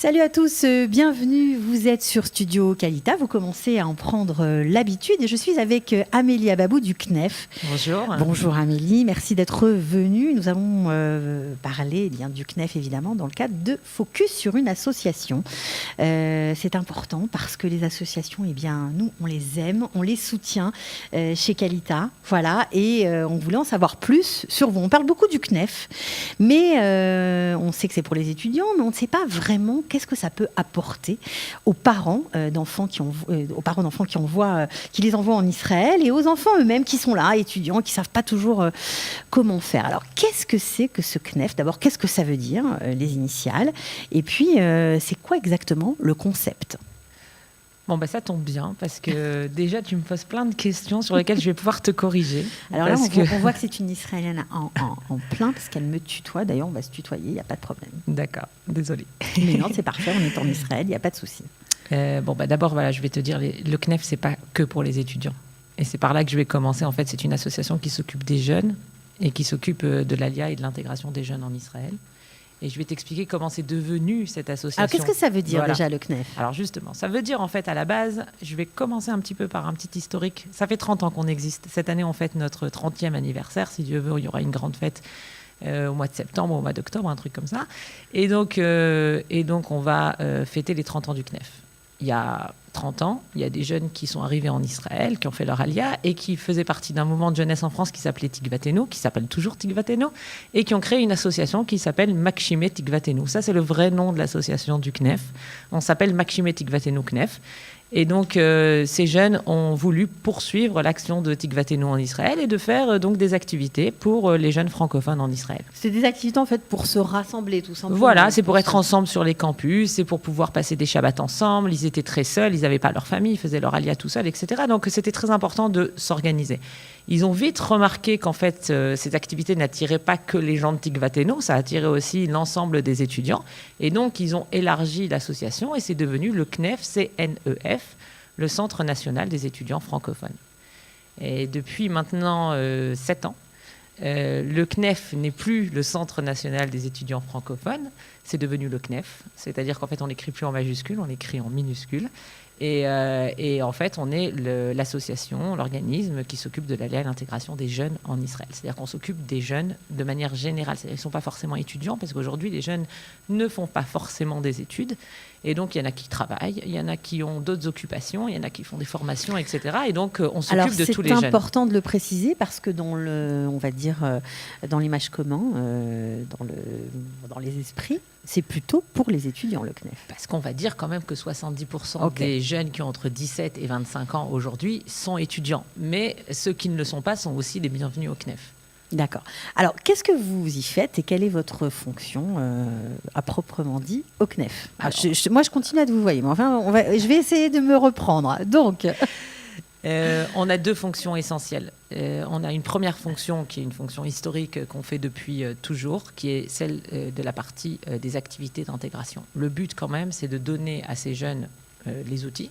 Salut à tous, bienvenue, vous êtes sur Studio Kalita, vous commencez à en prendre l'habitude et je suis avec Amélie Ababou du CNEF. Bonjour. Bonjour Amélie, merci d'être venue. Nous allons parler du CNEF évidemment dans le cadre de Focus sur une association. C'est important parce que les associations, nous on les aime, on les soutient chez Kalita, voilà, et on voulait en savoir plus sur vous. On parle beaucoup du CNEF, mais on sait que c'est pour les étudiants, mais on ne sait pas vraiment qu'est-ce que ça peut apporter aux parents d'enfants qui les envoient en Israël et aux enfants eux-mêmes qui sont là, étudiants, qui ne savent pas toujours comment faire. Alors, qu'est-ce que c'est que ce CNEF ? D'abord, qu'est-ce que ça veut dire, les initiales ? Et puis, c'est quoi exactement le concept ? Bon, ça tombe bien parce que déjà, tu me poses plein de questions sur lesquelles je vais pouvoir te corriger. Alors là, on voit que c'est une Israélienne en plein parce qu'elle me tutoie. D'ailleurs, on va se tutoyer, il n'y a pas de problème. D'accord, désolée. Mais non, c'est parfait, on est en Israël, il n'y a pas de souci. D'abord, je vais te dire, le CNEF, c'est pas que pour les étudiants. Et c'est par là que je vais commencer. En fait, c'est une association qui s'occupe des jeunes et qui s'occupe de l'ALIA et de l'intégration des jeunes en Israël. Et je vais t'expliquer comment c'est devenu cette association. Alors, qu'est-ce que ça veut dire déjà, le CNEF ? Alors, justement, ça veut dire, en fait, à la base, je vais commencer un petit peu par un petit historique. Ça fait 30 ans qu'on existe. Cette année, on fête notre 30e anniversaire. Si Dieu veut, il y aura une grande fête au mois de septembre, au mois d'octobre, un truc comme ça. Et donc on va fêter les 30 ans du CNEF. Il y a 30 ans, il y a des jeunes qui sont arrivés en Israël, qui ont fait leur alia et qui faisaient partie d'un mouvement de jeunesse en France qui s'appelait Tikvatenu, qui s'appelle toujours Tikvatenu, et qui ont créé une association qui s'appelle Makshimé Tikvatenu. Ça, c'est le vrai nom de l'association du CNEF. On s'appelle Makshimé Tikvatenu CNEF. Et donc, ces jeunes ont voulu poursuivre l'action de Tikvatenu en Israël et de faire donc des activités pour les jeunes francophones en Israël. C'est des activités en fait pour se rassembler tout simplement. Voilà, c'est pour être ensemble sur les campus, c'est pour pouvoir passer des Shabbats ensemble. Ils étaient très seuls, ils n'avaient pas leur famille, ils faisaient leur alia tout seuls, etc. Donc, c'était très important de s'organiser. Ils ont vite remarqué qu'en fait, ces activités n'attiraient pas que les gens de Tikvatenu, ça attirait aussi l'ensemble des étudiants. Et donc, ils ont élargi l'association et c'est devenu le CNEF, CNEF, le Centre national des étudiants francophones. Et depuis maintenant 7 ans, le CNEF n'est plus le Centre national des étudiants francophones, c'est devenu le CNEF. C'est-à-dire qu'en fait, on n'écrit plus en majuscule, on écrit en minuscule. Et en fait, on est l'association, l'organisme qui s'occupe de l'aller à l'intégration des jeunes en Israël. C'est-à-dire qu'on s'occupe des jeunes de manière générale. C'est-à-dire qu'ils ne sont pas forcément étudiants, parce qu'aujourd'hui, les jeunes ne font pas forcément des études. Et donc, il y en a qui travaillent, il y en a qui ont d'autres occupations, il y en a qui font des formations, etc. Et donc, on s'occupe de tous les jeunes. C'est important de le préciser, parce que dans l'image commun, dans les esprits, c'est plutôt pour les étudiants, le CNEF. Parce qu'on va dire quand même que 70% des jeunes qui ont entre 17 et 25 ans aujourd'hui sont étudiants. Mais ceux qui ne le sont pas sont aussi les bienvenus au CNEF. D'accord. Alors, qu'est-ce que vous y faites et quelle est votre fonction à proprement dit au CNEF ? Moi, je continue à te vous voyer, mais enfin, je vais essayer de me reprendre. Donc... on a 2 fonctions essentielles. On a une première fonction qui est une fonction historique qu'on fait depuis toujours, qui est celle de la partie des activités d'intégration. Le but quand même, c'est de donner à ces jeunes les outils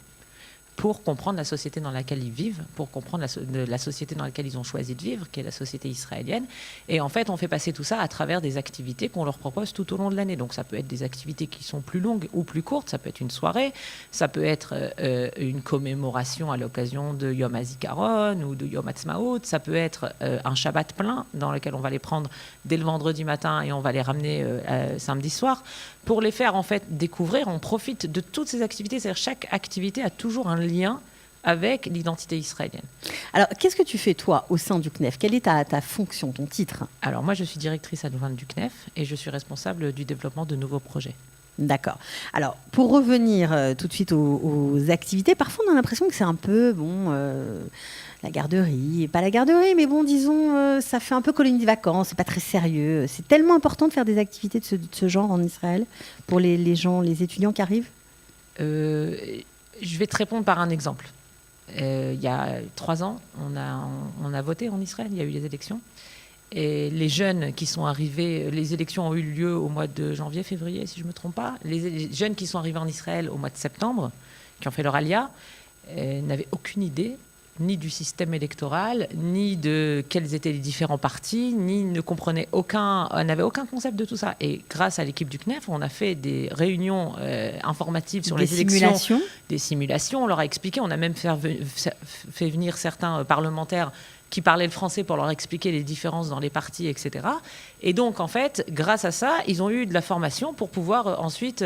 pour comprendre la société dans laquelle ils vivent, pour comprendre la société dans laquelle ils ont choisi de vivre, qui est la société israélienne. Et en fait, on fait passer tout ça à travers des activités qu'on leur propose tout au long de l'année. Donc ça peut être des activités qui sont plus longues ou plus courtes, ça peut être une soirée, ça peut être une commémoration à l'occasion de Yom HaZikaron ou de Yom Ha'atzmaut, ça peut être un Shabbat plein dans lequel on va les prendre dès le vendredi matin et on va les ramener samedi soir. Pour les faire en fait découvrir, on profite de toutes ces activités. C'est-à-dire chaque activité a toujours un lien avec l'identité israélienne. Alors, qu'est-ce que tu fais, toi, au sein du CNEF ? Quelle est ta fonction, ton titre ? Alors, moi, je suis directrice adjointe du CNEF et je suis responsable du développement de nouveaux projets. D'accord. Alors, pour revenir tout de suite aux activités, parfois on a l'impression que c'est un peu, la garderie, pas la garderie, mais disons, ça fait un peu colonie de vacances, c'est pas très sérieux. C'est tellement important de faire des activités de ce genre en Israël pour les gens, les étudiants qui arrivent ? Je vais te répondre par un exemple. Il y a 3 ans, on a voté en Israël, il y a eu les élections. Et les jeunes qui sont arrivés, les élections ont eu lieu au mois de janvier, février, si je ne me trompe pas. Les jeunes qui sont arrivés en Israël au mois de septembre, qui ont fait leur alia, n'avaient aucune idée ni du système électoral, ni de quels étaient les différents partis, ni n'avait aucun concept de tout ça. Et grâce à l'équipe du CNEF, on a fait des réunions informatives sur les élections, des simulations. On leur a expliqué, on a même fait venir certains parlementaires qui parlaient le français pour leur expliquer les différences dans les partis, etc. Et donc, en fait, grâce à ça, ils ont eu de la formation pour pouvoir ensuite...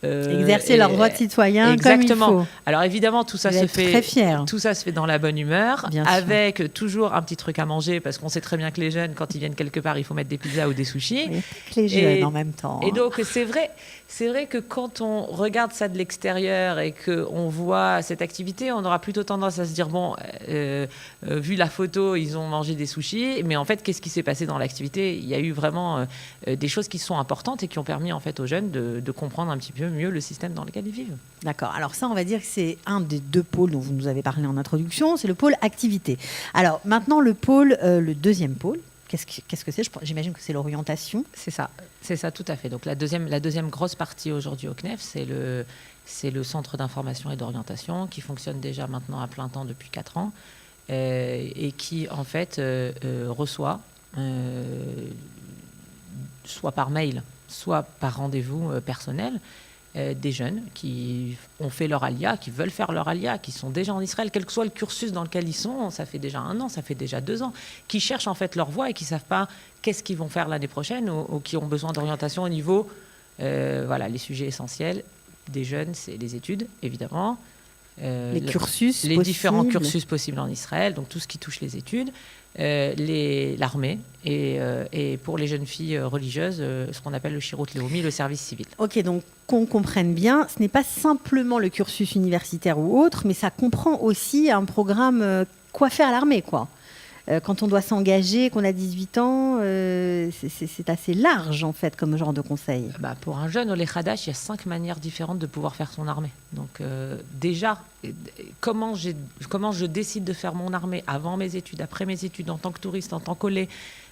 exercer leur droit de citoyen exactement. Comme il faut. Alors évidemment, tout ça se fait. Très fier. Tout ça se fait dans la bonne humeur, Bien avec toujours un petit truc à manger, parce qu'on sait très bien que les jeunes, quand ils viennent quelque part, il faut mettre des pizzas ou des sushis. Oui, que les jeunes en même temps. Et donc c'est vrai que quand on regarde ça de l'extérieur et qu'on voit cette activité, on aura plutôt tendance à se dire bon, vu la photo, ils ont mangé des sushis, mais en fait, qu'est-ce qui s'est passé dans l'activité? Il y a eu vraiment des choses qui sont importantes et qui ont permis en fait aux jeunes de comprendre un petit peu mieux le système dans lequel ils vivent. D'accord. Alors ça, on va dire que c'est un des deux pôles dont vous nous avez parlé en introduction, c'est le pôle activité. Alors maintenant, le deuxième pôle, qu'est-ce que c'est? J'imagine que c'est l'orientation. C'est ça tout à fait. Donc la deuxième grosse partie aujourd'hui au CNEF, c'est le centre d'information et d'orientation qui fonctionne déjà maintenant à plein temps depuis 4 ans et qui en fait reçoit soit par mail, soit par rendez-vous personnel des jeunes qui ont fait leur alia, qui veulent faire leur alia, qui sont déjà en Israël, quel que soit le cursus dans lequel ils sont, ça fait déjà 1 an, ça fait déjà 2 ans, qui cherchent en fait leur voie et qui ne savent pas qu'est-ce qu'ils vont faire l'année prochaine ou qui ont besoin d'orientation au niveau, les sujets essentiels des jeunes, c'est les études, évidemment. Les cursus les possibles. Différents cursus possibles en Israël, donc tout ce qui touche les études, l'armée et pour les jeunes filles religieuses, ce qu'on appelle le Shirut Leumi, le service civil. Ok, donc qu'on comprenne bien, ce n'est pas simplement le cursus universitaire ou autre, mais ça comprend aussi un programme quoi faire à l'armée, quoi. Quand on doit s'engager, qu'on a 18 ans, c'est assez large en fait comme genre de conseil. Pour un jeune Olé Hadash, il y a 5 manières différentes de pouvoir faire son armée. Donc déjà, comment je décide de faire mon armée avant mes études, après mes études, en tant que touriste, en tant qu'Olé.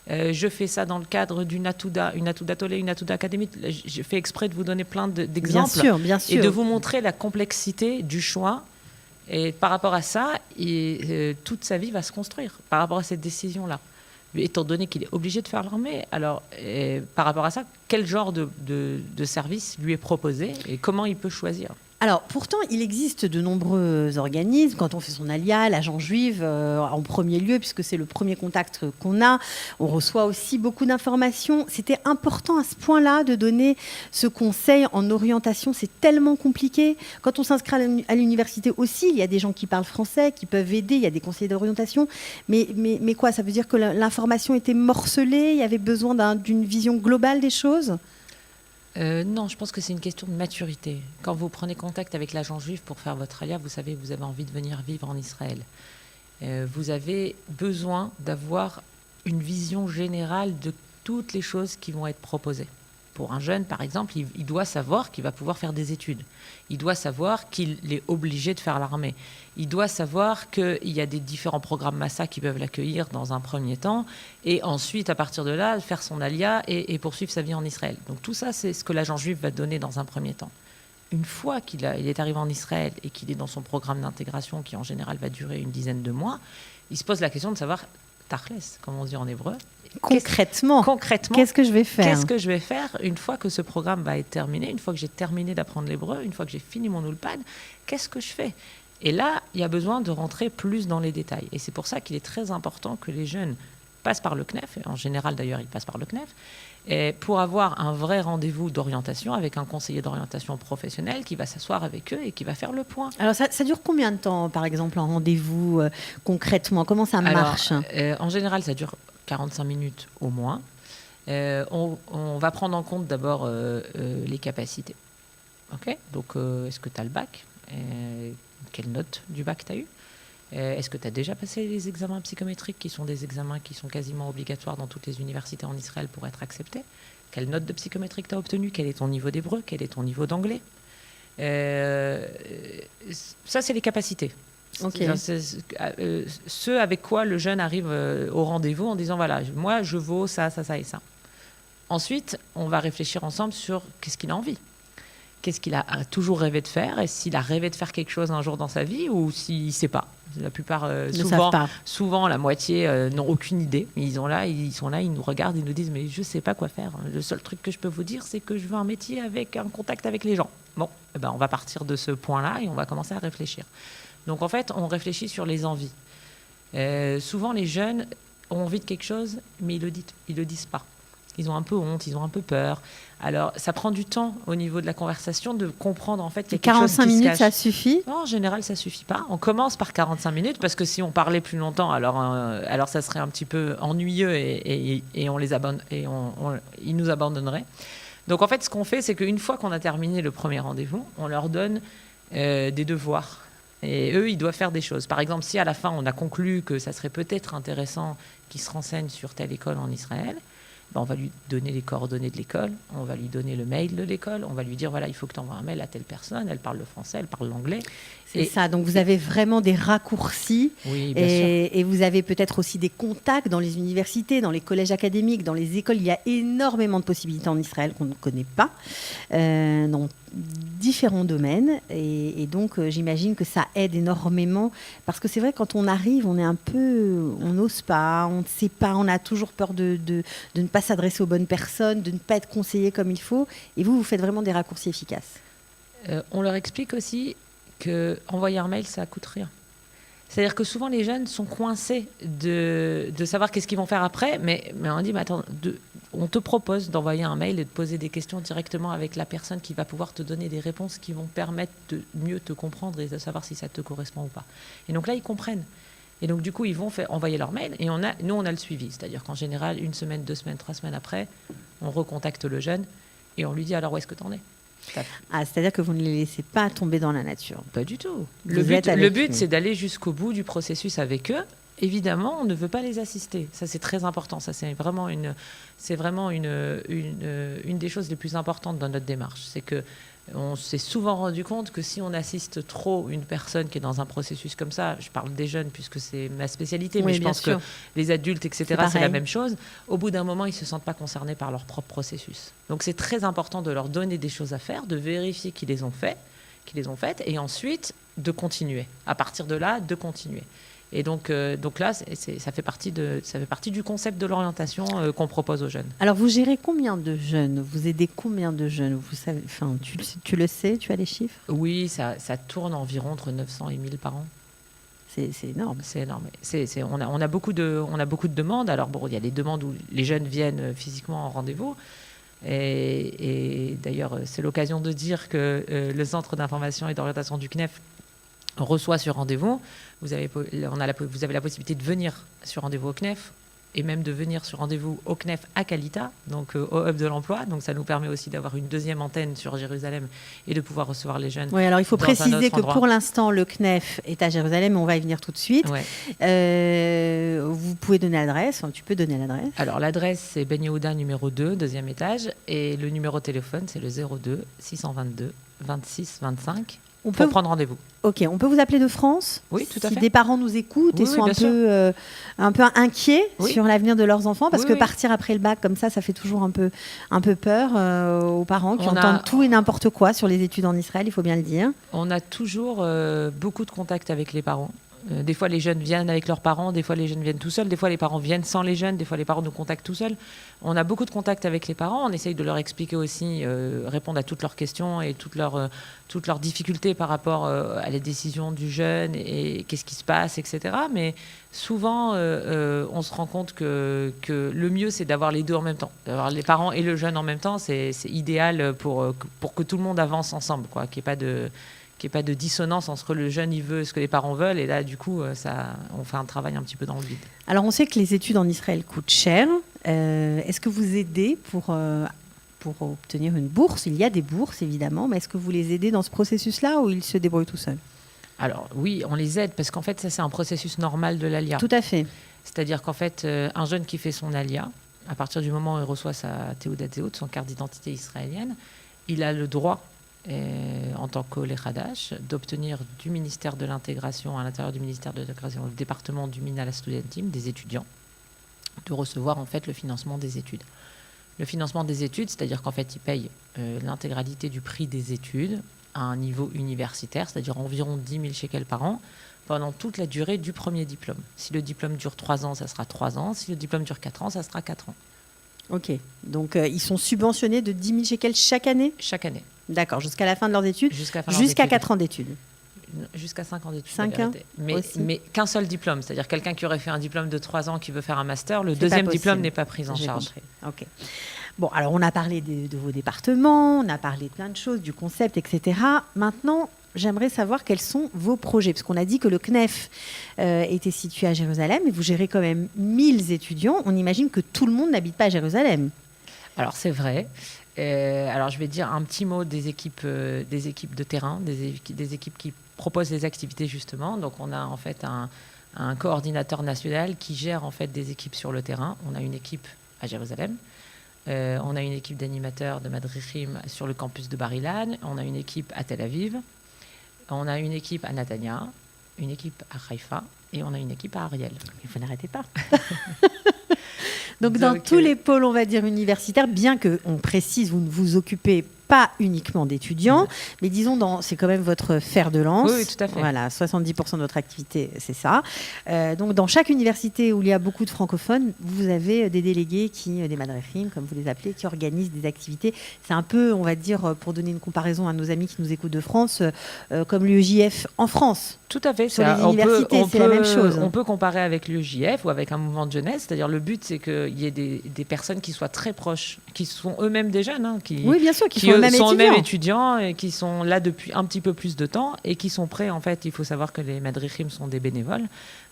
Je fais ça dans le cadre d'une Atouda Tolé, une Atouda académique. Je fais exprès de vous donner plein d'exemples bien sûr. Et de vous montrer la complexité du choix. Et par rapport à ça, toute sa vie va se construire par rapport à cette décision-là. Étant donné qu'il est obligé de faire l'armée, alors par rapport à ça, quel genre de service lui est proposé et comment il peut choisir? Alors, pourtant, il existe de nombreux organismes. Quand on fait son alia, l'agent juive, en premier lieu, puisque c'est le premier contact qu'on a, on reçoit aussi beaucoup d'informations. C'était important à ce point-là de donner ce conseil en orientation. C'est tellement compliqué. Quand on s'inscrit à l'université aussi, il y a des gens qui parlent français, qui peuvent aider. Il y a des conseillers d'orientation. Mais quoi, ça veut dire que l'information était morcelée? Il y avait besoin d'une vision globale des choses? Non, je pense que c'est une question de maturité. Quand vous prenez contact avec l'agent juif pour faire votre alia, vous savez, vous avez envie de venir vivre en Israël. Vous avez besoin d'avoir une vision générale de toutes les choses qui vont être proposées. Pour un jeune, par exemple, il doit savoir qu'il va pouvoir faire des études. Il doit savoir qu'il est obligé de faire l'armée. Il doit savoir qu'il y a des différents programmes Massa qui peuvent l'accueillir dans un premier temps et ensuite, à partir de là, faire son alia et poursuivre sa vie en Israël. Donc tout ça, c'est ce que l'agent juif va donner dans un premier temps. Une fois qu'il est arrivé en Israël et qu'il est dans son programme d'intégration qui, en général, va durer une dizaine de mois, il se pose la question de savoir, tachles, comme on dit en hébreu, Concrètement, qu'est-ce que je vais faire? Qu'est-ce que je vais faire une fois que ce programme va être terminé, une fois que j'ai terminé d'apprendre l'hébreu, une fois que j'ai fini mon ulpan, qu'est-ce que je fais? Et là, il y a besoin de rentrer plus dans les détails. Et c'est pour ça qu'il est très important que les jeunes passent par le CNEF, et en général d'ailleurs ils passent par le CNEF, et pour avoir un vrai rendez-vous d'orientation avec un conseiller d'orientation professionnel qui va s'asseoir avec eux et qui va faire le point. Alors ça dure combien de temps, par exemple, un rendez-vous concrètement? Comment ça marche? En général, ça dure 45 minutes au moins. On va prendre en compte d'abord les capacités. Okay, donc, est-ce que tu as le bac? Quelle note du bac tu as eu? Est-ce que tu as déjà passé les examens psychométriques, qui sont des examens qui sont quasiment obligatoires dans toutes les universités en Israël pour être acceptés? Quelle note de psychométrique tu as obtenue? Quel est ton niveau d'hébreu? Quel est ton niveau d'anglais? Ça, c'est les capacités. Okay. Ce avec quoi le jeune arrive au rendez-vous en disant voilà, moi je vaux ça, ça, ça et ça. Ensuite, on va réfléchir ensemble sur qu'est-ce qu'il a envie. qu'est-ce qu'il a toujours rêvé de faire, et s'il a rêvé de faire quelque chose un jour dans sa vie, ou s'il ne sait pas. La plupart, souvent, la moitié n'ont aucune idée. Ils sont là, ils nous regardent, ils nous disent « mais je ne sais pas quoi faire. Le seul truc que je peux vous dire, c'est que je veux un métier avec un contact avec les gens. » Bon, on va partir de ce point-là et on va commencer à réfléchir. Donc en fait, on réfléchit sur les envies. Souvent, les jeunes ont envie de quelque chose, mais ils le disent pas. Ils ont un peu honte, ils ont un peu peur. Alors, ça prend du temps au niveau de la conversation de comprendre en fait qu'il y a quelque chose qui se cache. 45 minutes, ça suffit? Non, en général, ça suffit pas. On commence par 45 minutes parce que si on parlait plus longtemps, alors ça serait un petit peu ennuyeux et on les abandonne, et ils nous abandonneraient. Donc, en fait, ce qu'on fait, c'est qu'une fois qu'on a terminé le premier rendez-vous, on leur donne des devoirs. Et eux, ils doivent faire des choses. Par exemple, si à la fin, on a conclu que ça serait peut-être intéressant qu'ils se renseignent sur telle école en Israël, on va lui donner les coordonnées de l'école, on va lui donner le mail de l'école, on va lui dire, voilà, il faut que tu envoies un mail à telle personne, elle parle le français, elle parle l'anglais. C'est ça, donc vous avez vraiment des raccourcis. Oui, bien sûr. Et vous avez peut-être aussi des contacts dans les universités, dans les collèges académiques, dans les écoles. Il y a énormément de possibilités en Israël qu'on ne connaît pas, dans différents domaines. Et donc, j'imagine que ça aide énormément. Parce que c'est vrai, quand on arrive, on est un peu... On n'ose pas, on ne sait pas, on a toujours peur de ne pas s'adresser aux bonnes personnes, de ne pas être conseillé comme il faut. Et vous faites vraiment des raccourcis efficaces. On leur explique aussi qu'envoyer un mail, ça ne coûte rien. C'est-à-dire que souvent, les jeunes sont coincés de savoir qu'est-ce qu'ils vont faire après, mais on dit, mais attends, on te propose d'envoyer un mail et de poser des questions directement avec la personne qui va pouvoir te donner des réponses qui vont permettre de mieux te comprendre et de savoir si ça te correspond ou pas. Et donc là, ils comprennent. Et donc, du coup, ils vont envoyer leur mail et nous, on a le suivi. C'est-à-dire qu'en général, 1 semaine, 2 semaines, 3 semaines après, on recontacte le jeune et on lui dit, alors, où est-ce que tu en es ? C'est-à-dire que vous ne les laissez pas tomber dans la nature. Pas du tout. Le but, c'est d'aller jusqu'au bout du processus avec eux. Évidemment, on ne veut pas les assister. Ça, c'est très important. Ça, c'est vraiment une des choses les plus importantes dans notre démarche. C'est que on s'est souvent rendu compte que si on assiste trop une personne qui est dans un processus comme ça, je parle des jeunes puisque c'est ma spécialité, mais je pense que les adultes, etc., c'est la même chose. Au bout d'un moment, ils ne se sentent pas concernés par leur propre processus. Donc c'est très important de leur donner des choses à faire, de vérifier qu'ils les ont faites, et ensuite de continuer. À partir de là, de continuer. Et donc là, ça fait partie du concept de l'orientation qu'on propose aux jeunes. Alors, vous gérez combien de jeunes ? Vous aidez combien de jeunes ? Vous savez, tu le sais, tu as les chiffres ? Oui, ça tourne environ entre 900 et 1000 par an. C'est énorme. C'est énorme. On a beaucoup de demandes. Alors, bon, il y a les demandes où les jeunes viennent physiquement en rendez-vous. Et d'ailleurs, c'est l'occasion de dire que le Centre d'information et d'orientation du CNEF reçoit sur rendez-vous. Vous avez la possibilité de venir sur rendez-vous au CNEF et même de venir sur rendez-vous au CNEF à Kalita, donc au Hub de l'emploi. Donc ça nous permet aussi d'avoir une deuxième antenne sur Jérusalem et de pouvoir recevoir les jeunes. Oui, alors il faut préciser que pour l'instant, le CNEF est à Jérusalem, on va y venir tout de suite. Ouais. Vous pouvez donner l'adresse, tu peux donner l'adresse. Alors l'adresse, c'est Ben Yehuda numéro 2, deuxième étage, et le numéro de téléphone, c'est le 02 622 26 25. On peut prendre rendez-vous. Ok, on peut vous appeler de France ? Oui, tout à fait. Si des parents nous écoutent et sont un peu inquiets sur l'avenir de leurs enfants, parce que partir après le bac comme ça fait toujours un peu peur aux parents qui entendent tout et n'importe quoi sur les études en Israël, il faut bien le dire. On a toujours beaucoup de contacts avec les parents. Des fois, les jeunes viennent avec leurs parents, des fois, les jeunes viennent tout seuls, des fois, les parents viennent sans les jeunes, des fois, les parents nous contactent tout seuls. On a beaucoup de contacts avec les parents. On essaye de leur expliquer aussi, répondre à toutes leurs questions et toutes leurs difficultés par rapport à les décisions du jeune et qu'est-ce qui se passe, etc. Mais souvent, on se rend compte que le mieux, c'est d'avoir les deux en même temps. D'avoir les parents et le jeune en même temps, c'est idéal pour que tout le monde avance ensemble, quoi, qu'il n'y ait pas de dissonance entre le jeune, il veut ce que les parents veulent, et là, du coup, on fait un travail un petit peu dans le vide. Alors, on sait que les études en Israël coûtent cher. Est-ce que vous aidez pour obtenir une bourse ? Il y a des bourses, évidemment, mais est-ce que vous les aidez dans ce processus-là ou ils se débrouillent tout seuls ? Alors, oui, on les aide, parce qu'en fait, ça, c'est un processus normal de l'Alia. Tout à fait. C'est-à-dire qu'en fait, un jeune qui fait son Alia, à partir du moment où il reçoit sa Théoudat Zéhout, son carte d'identité israélienne, il a le droit, en tant qu'Olé Hadash, d'obtenir du ministère de l'intégration, à l'intérieur du ministère de l'intégration, le département du Minal Studentim, des étudiants, de recevoir en fait le financement des études. Le financement des études, c'est-à-dire qu'en fait, ils payent l'intégralité du prix des études à un niveau universitaire, c'est-à-dire environ 10 000 shekels par an, pendant toute la durée du premier diplôme. Si le diplôme dure 3 ans, ça sera 3 ans. Si le diplôme dure 4 ans, ça sera 4 ans. Ok, donc ils sont subventionnés de 10 000 shekels chaque année ? Chaque année. D'accord, jusqu'à la fin de leurs études ? Jusqu'à 4 ans d'études. Jusqu'à 5 ans d'études. 5 ans mais qu'un seul diplôme. C'est-à-dire quelqu'un qui aurait fait un diplôme de 3 ans qui veut faire un master, le deuxième diplôme n'est pas pris en charge. Ok. Bon, alors on a parlé de vos départements, on a parlé de plein de choses, du concept, etc. Maintenant, j'aimerais savoir quels sont vos projets. Parce qu'on a dit que le CNEF était situé à Jérusalem, et vous gérez quand même 1000 étudiants. On imagine que tout le monde n'habite pas à Jérusalem. Alors c'est vrai. Alors je vais dire un petit mot des équipes de terrain, des équipes qui proposent des activités justement. Donc on a en fait un coordinateur national qui gère en fait des équipes sur le terrain. On a une équipe à Jérusalem. On a une équipe d'animateurs de Madrichim sur le campus de Bar-Ilan. On a une équipe à Tel Aviv. On a une équipe à Natania, une équipe à Haïfa et on a une équipe à Ariel. Mais vous n'arrêtez pas. Donc dans tous les pôles, on va dire, universitaires, bien qu'on précise, vous ne vous occupez pas uniquement d'étudiants, mais disons, c'est quand même votre fer de lance. Oui, tout à fait. Voilà, 70% de votre activité, c'est ça. Donc dans chaque université où il y a beaucoup de francophones, vous avez des délégués, des madrechim, comme vous les appelez, qui organisent des activités. C'est un peu, on va dire, pour donner une comparaison à nos amis qui nous écoutent de France, comme l'UEJF en France. Tout à fait. Sur les universités, c'est la même chose. On peut comparer avec l'UEJF ou avec un mouvement de jeunesse. C'est-à-dire le but, c'est qu'il y ait des personnes qui soient très proches, qui sont eux-mêmes des jeunes, oui, bien sûr, qui sont eux-mêmes étudiants et qui sont là depuis un petit peu plus de temps et qui sont prêts. En fait, il faut savoir que les madrichim sont des bénévoles.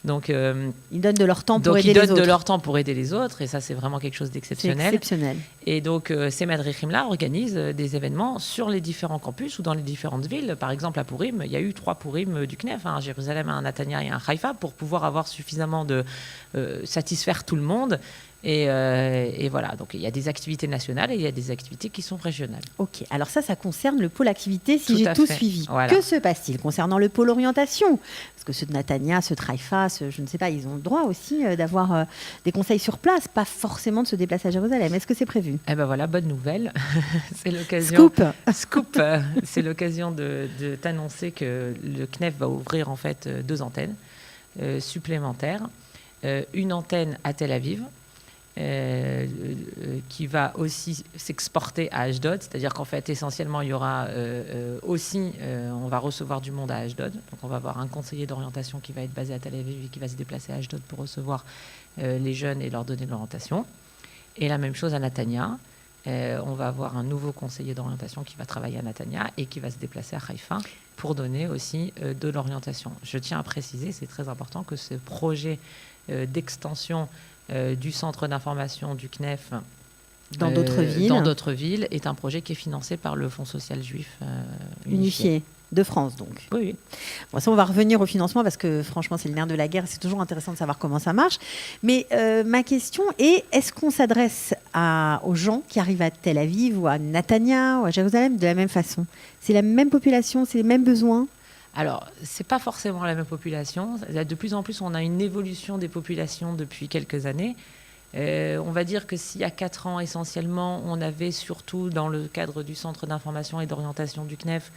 Donc, ils donnent de leur temps pour aider les autres. Ils donnent de leur temps pour aider les autres et ça, c'est vraiment quelque chose d'exceptionnel. C'est exceptionnel. Et donc, ces madrichim-là organisent des événements sur les différents campus ou dans les différentes villes. Par exemple, à Purim, il y a eu 3 Purim du CNEF, à Jérusalem, à Natania et à Haïfa, pour pouvoir avoir suffisamment de satisfaire tout le monde. Et voilà, donc il y a des activités nationales et il y a des activités qui sont régionales. Ok, alors ça concerne le pôle activité, si j'ai tout suivi. Voilà. Que se passe-t-il concernant le pôle orientation ? Parce que ceux de Natania, ceux de Haïfa, je ne sais pas, ils ont le droit aussi d'avoir des conseils sur place, pas forcément de se déplacer à Jérusalem. Est-ce que c'est prévu ? Eh ben voilà, bonne nouvelle. C'est l'occasion. Scoop. C'est l'occasion de t'annoncer que le CNEF va ouvrir en fait 2 antennes supplémentaires. Une antenne à Tel Aviv, qui va aussi s'exporter à Ashdod, c'est-à-dire qu'en fait essentiellement il y aura aussi on va recevoir du monde à Ashdod, donc on va avoir un conseiller d'orientation qui va être basé à Tel Aviv et qui va se déplacer à Ashdod pour recevoir les jeunes et leur donner de l'orientation. Et la même chose à Natania, on va avoir un nouveau conseiller d'orientation qui va travailler à Natania et qui va se déplacer à Haïfa pour donner aussi de l'orientation. Je tiens à préciser, c'est très important, que ce projet d'extension du centre d'information du CNEF dans d'autres villes est un projet qui est financé par le Fonds social juif unifié de France, donc. Oui. Bon, ça, on va revenir au financement parce que franchement, c'est le nerf de la guerre. C'est toujours intéressant de savoir comment ça marche. Mais ma question est, est-ce qu'on s'adresse aux gens qui arrivent à Tel Aviv ou à Natania ou à Jérusalem de la même façon ? C'est la même population, c'est les mêmes besoins ? Alors, ce n'est pas forcément la même population. De plus en plus, on a une évolution des populations depuis quelques années. On va dire que s'il y a 4 ans, essentiellement, on avait surtout, dans le cadre du Centre d'information et d'orientation du CNEF,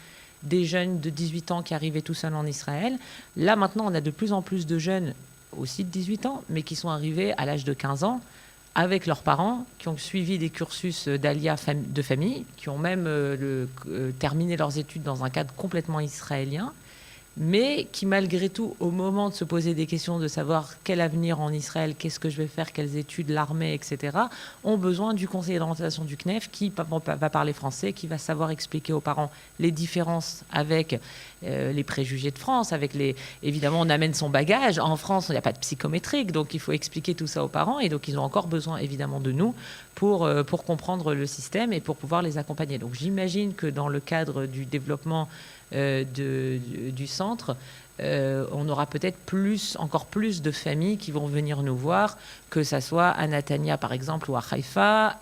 des jeunes de 18 ans qui arrivaient tout seuls en Israël. Là, maintenant, on a de plus en plus de jeunes, aussi de 18 ans, mais qui sont arrivés à l'âge de 15 ans, avec leurs parents, qui ont suivi des cursus d'Alia de famille, qui ont même terminé leurs études dans un cadre complètement israélien, mais qui malgré tout, au moment de se poser des questions de savoir quel avenir en Israël, qu'est-ce que je vais faire, quelles études, l'armée, etc., ont besoin du conseiller d'orientation du CNEF qui va parler français, qui va savoir expliquer aux parents les différences avec les préjugés de France, évidemment, on amène son bagage. En France, il n'y a pas de psychométrique, donc il faut expliquer tout ça aux parents, et donc ils ont encore besoin, évidemment, de nous pour comprendre le système et pour pouvoir les accompagner. Donc j'imagine que dans le cadre du développement du centre, on aura peut-être encore plus de familles qui vont venir nous voir, que ça soit à Netanya par exemple, ou à Haïfa,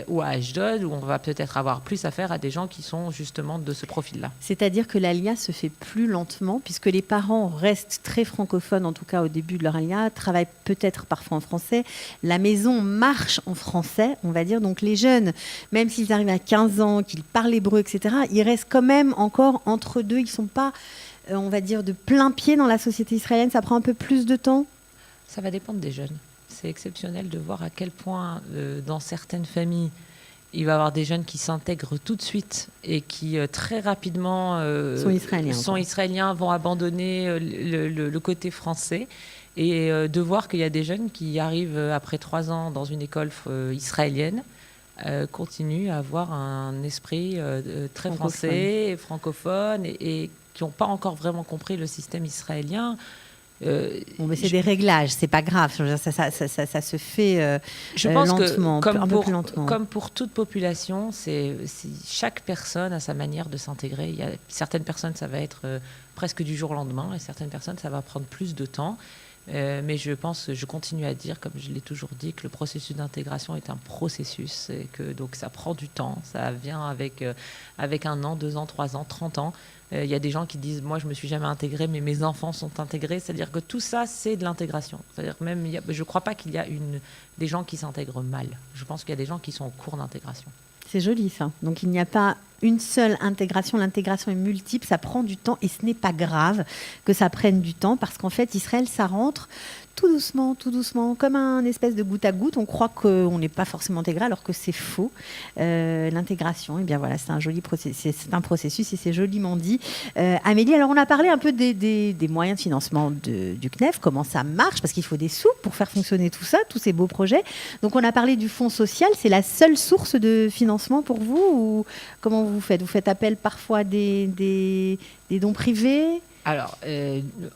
ou à Ashdod, où on va peut-être avoir plus affaire à des gens qui sont justement de ce profil-là. C'est-à-dire que l'Alia se fait plus lentement, puisque les parents restent très francophones, en tout cas au début de leur Alia, travaillent peut-être parfois en français. La maison marche en français, on va dire. Donc les jeunes, même s'ils arrivent à 15 ans, qu'ils parlent hébreu, etc., ils restent quand même encore entre deux. Ils ne sont pas, on va dire, de plein pied dans la société israélienne. Ça prend un peu plus de temps. Ça va dépendre des jeunes. C'est exceptionnel de voir à quel point, dans certaines familles, il va y avoir des jeunes qui s'intègrent tout de suite et qui très rapidement sont israéliens, vont abandonner le côté français. Et de voir qu'il y a des jeunes qui arrivent après 3 ans dans une école israélienne, continuent à avoir un esprit très français, et francophone, et qui n'ont pas encore vraiment compris le système israélien. Bon, mais c'est des réglages, c'est pas grave. Ça se fait je pense lentement, que, un peu plus lentement. Comme pour toute population, chaque personne a sa manière de s'intégrer. Il y a certaines personnes, ça va être presque du jour au lendemain, et certaines personnes, ça va prendre plus de temps. Mais je continue à dire, comme je l'ai toujours dit, que le processus d'intégration est un processus, et que donc ça prend du temps. Ça vient avec 1 an, 2 ans, 3 ans, 30 ans. Il y a des gens qui disent, moi je me suis jamais intégré, mais mes enfants sont intégrés. C'est-à-dire que tout ça, c'est de l'intégration. C'est-à-dire même, je ne crois pas qu'il y a des gens qui s'intègrent mal. Je pense qu'il y a des gens qui sont en cours d'intégration. C'est joli ça. Donc il n'y a pas une seule intégration. L'intégration est multiple, ça prend du temps et ce n'est pas grave que ça prenne du temps parce qu'en fait, Israël, ça rentre tout doucement, comme un espèce de goutte à goutte. On croit qu'on n'est pas forcément intégré alors que c'est faux. L'intégration, eh bien voilà, c'est un joli processus, c'est un processus et c'est joliment dit. Amélie, alors on a parlé un peu des moyens de financement du CNEF, comment ça marche, parce qu'il faut des sous pour faire fonctionner tout ça, tous ces beaux projets. Donc on a parlé du fonds social, c'est la seule source de financement pour vous ou comment vous faites? Vous faites appel parfois à des dons privés? Alors,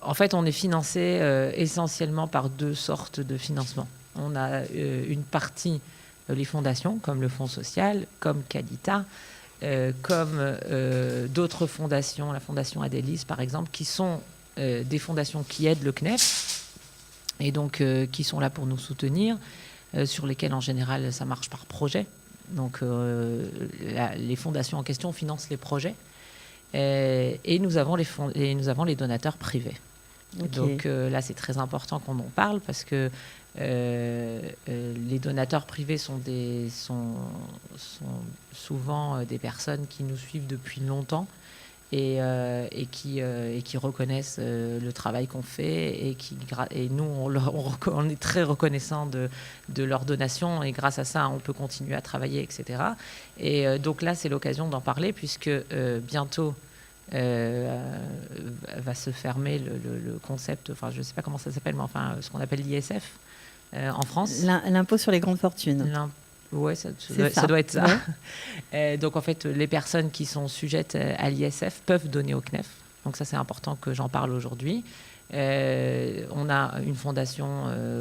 en fait, on est financé essentiellement par 2 sortes de financement. On a une partie, les fondations, comme le Fonds social, comme Cadita, comme d'autres fondations, la Fondation Adélis, par exemple, qui sont des fondations qui aident le CNEF, et donc qui sont là pour nous soutenir, sur lesquelles, en général, ça marche par projet. Donc, les fondations en question financent les projets. Et nous avons les donateurs privés. Okay. Donc là, c'est très important qu'on en parle parce que les donateurs privés sont souvent des personnes qui nous suivent depuis longtemps et qui reconnaissent le travail qu'on fait et nous, on est très reconnaissants de leur donation et grâce à ça, on peut continuer à travailler, etc. Et donc là, c'est l'occasion d'en parler puisque bientôt va se fermer le concept, enfin je ne sais pas comment ça s'appelle, mais enfin ce qu'on appelle l'ISF en France. L'impôt sur les grandes fortunes. Oui, ça doit être ça. Ouais. Donc en fait, les personnes qui sont sujettes à l'ISF peuvent donner au CNEF. Donc ça, c'est important que j'en parle aujourd'hui. On a une fondation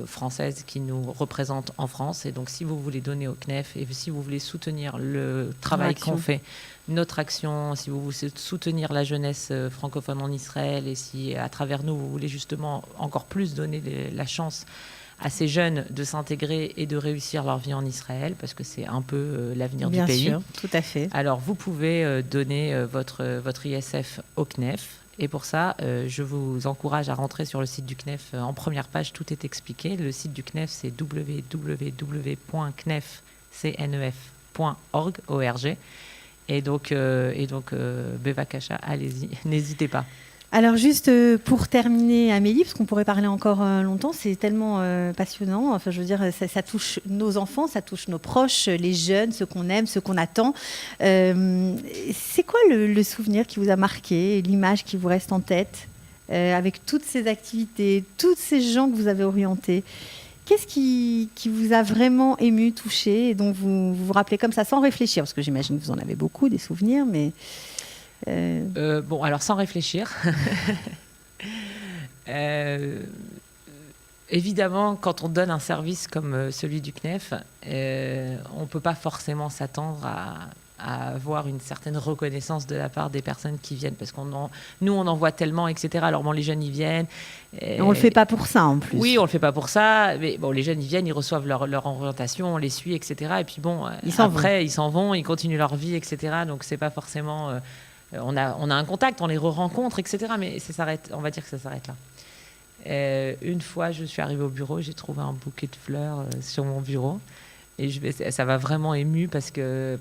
française qui nous représente en France. Et donc si vous voulez donner au CNEF et si vous voulez soutenir le travail qu'on fait, notre action, si vous voulez soutenir la jeunesse francophone en Israël et si à travers nous, vous voulez justement encore plus donner la chance à ces jeunes de s'intégrer et de réussir leur vie en Israël, parce que c'est un peu l'avenir du pays. Bien sûr, tout à fait. Alors, vous pouvez donner votre ISF au CNEF. Et pour ça, je vous encourage à rentrer sur le site du CNEF. En première page, tout est expliqué. Le site du CNEF, c'est www.cnef.org. Et donc Bevakasha, allez-y, n'hésitez pas. Alors juste pour terminer, Amélie, parce qu'on pourrait parler encore longtemps, c'est tellement passionnant. Enfin, je veux dire, ça touche nos enfants, ça touche nos proches, les jeunes, ceux qu'on aime, ceux qu'on attend. C'est quoi le souvenir qui vous a marqué, l'image qui vous reste en tête avec toutes ces activités, tous ces gens que vous avez orientés? Qu'est-ce qui vous a vraiment ému, touché, et dont vous vous rappelez comme ça, sans réfléchir? Parce que j'imagine que vous en avez beaucoup, des souvenirs, mais... Bon, alors sans réfléchir. Évidemment, quand on donne un service comme celui du CNEF, on ne peut pas forcément s'attendre à avoir une certaine reconnaissance de la part des personnes qui viennent, parce nous on en voit tellement, etc. Alors bon, les jeunes ils viennent. Et on le fait pas pour ça en plus. Oui, on le fait pas pour ça, mais bon, les jeunes ils viennent, ils reçoivent leur orientation, on les suit, etc. Et puis bon, ils s'en vont, ils continuent leur vie, etc. Donc c'est pas forcément, on a un contact, on les re-rencontre, etc. Mais ça s'arrête, on va dire que ça s'arrête là. Une fois, je suis arrivée au bureau, j'ai trouvé un bouquet de fleurs sur mon bureau. Et ça m'a vraiment émue parce que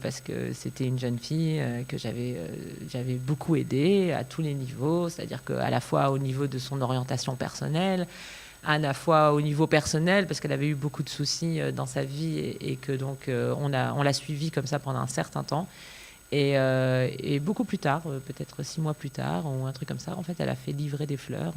c'était une jeune fille que j'avais beaucoup aidée à tous les niveaux, c'est-à-dire qu'à la fois au niveau de son orientation personnelle, à la fois au niveau personnel, parce qu'elle avait eu beaucoup de soucis dans sa vie et que donc on l'a suivie comme ça pendant un certain temps. Et beaucoup plus tard, peut-être 6 mois plus tard ou un truc comme ça, en fait, elle a fait livrer des fleurs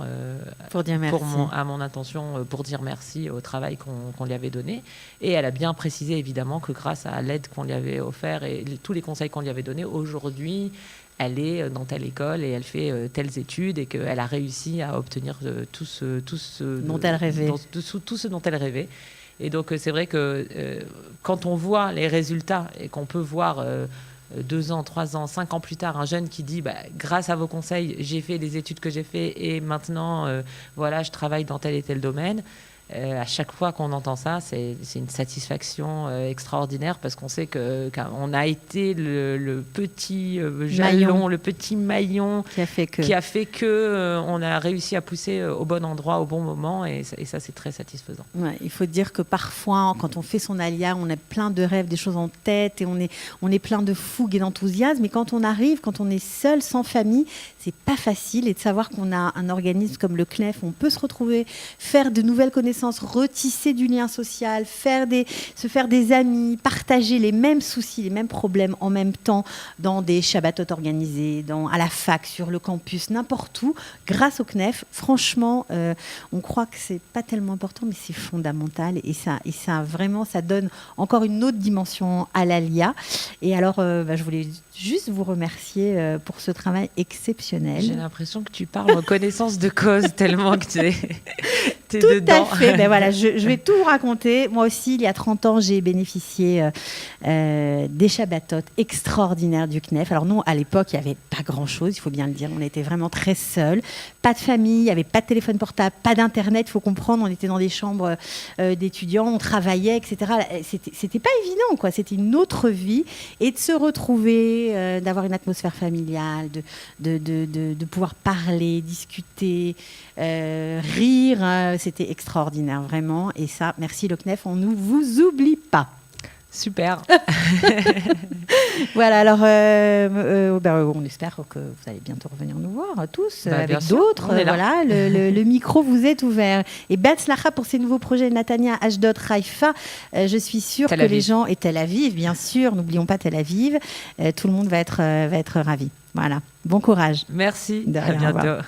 pour dire merci. À mon intention, pour dire merci au travail qu'on lui avait donné. Et elle a bien précisé évidemment que grâce à l'aide qu'on lui avait offert et tous les conseils qu'on lui avait donnés, aujourd'hui, elle est dans telle école et elle fait telles études et qu'elle a réussi à obtenir tout ce dont elle rêvait. Tout ce dont elle rêvait. Et donc c'est vrai que quand on voit les résultats et qu'on peut voir 2 ans, 3 ans, 5 ans plus tard, un jeune qui dit grâce à vos conseils, j'ai fait les études que j'ai fait et maintenant, voilà, je travaille dans tel et tel domaine. À chaque fois qu'on entend ça, c'est une satisfaction extraordinaire parce qu'on sait qu'on a été le petit jalon, le petit maillon qui a fait que on a réussi à pousser au bon endroit, au bon moment et ça c'est très satisfaisant. Ouais, il faut dire que parfois, quand on fait son alia, on a plein de rêves, des choses en tête et on est plein de fougue et d'enthousiasme. Et quand on arrive, quand on est seul, sans famille, c'est pas facile. Et de savoir qu'on a un organisme comme le CNEF, on peut se retrouver, faire de nouvelles connaissances, retisser du lien social, se faire des amis, partager les mêmes soucis, les mêmes problèmes en même temps dans des shabbatotes organisés, à la fac, sur le campus, n'importe où, grâce au CNEF. Franchement, on croit que c'est pas tellement important, mais c'est fondamental et ça vraiment, ça donne encore une autre dimension à l'ALIA. Et alors, je voulais juste vous remercier pour ce travail exceptionnel. J'ai l'impression que tu parles en connaissance de cause tellement que tu es tout dedans. à fait. Voilà, je vais tout vous raconter. Moi aussi, il y a 30 ans, j'ai bénéficié des shabbatotes extraordinaires du CNEF. Alors nous, à l'époque, il n'y avait pas grand-chose, il faut bien le dire. On était vraiment très seuls. Pas de famille, il n'y avait pas de téléphone portable, pas d'Internet. Il faut comprendre, on était dans des chambres d'étudiants, on travaillait, etc. C'était pas évident, quoi. C'était une autre vie. Et de se retrouver, d'avoir une atmosphère familiale, de pouvoir parler, discuter, rire, c'était extraordinaire, vraiment. Et ça, merci le CNEF, on ne vous oublie pas. Super. Voilà, alors on espère que vous allez bientôt revenir nous voir tous avec d'autres. Voilà, le micro vous est ouvert. Et Betzlacha pour ces nouveaux projets, Natania, Ashdod, Haïfa. Je suis sûre que les gens, et Tel Aviv, bien sûr, n'oublions pas Tel Aviv, tout le monde va être ravi. Voilà, bon courage. Merci, à bientôt.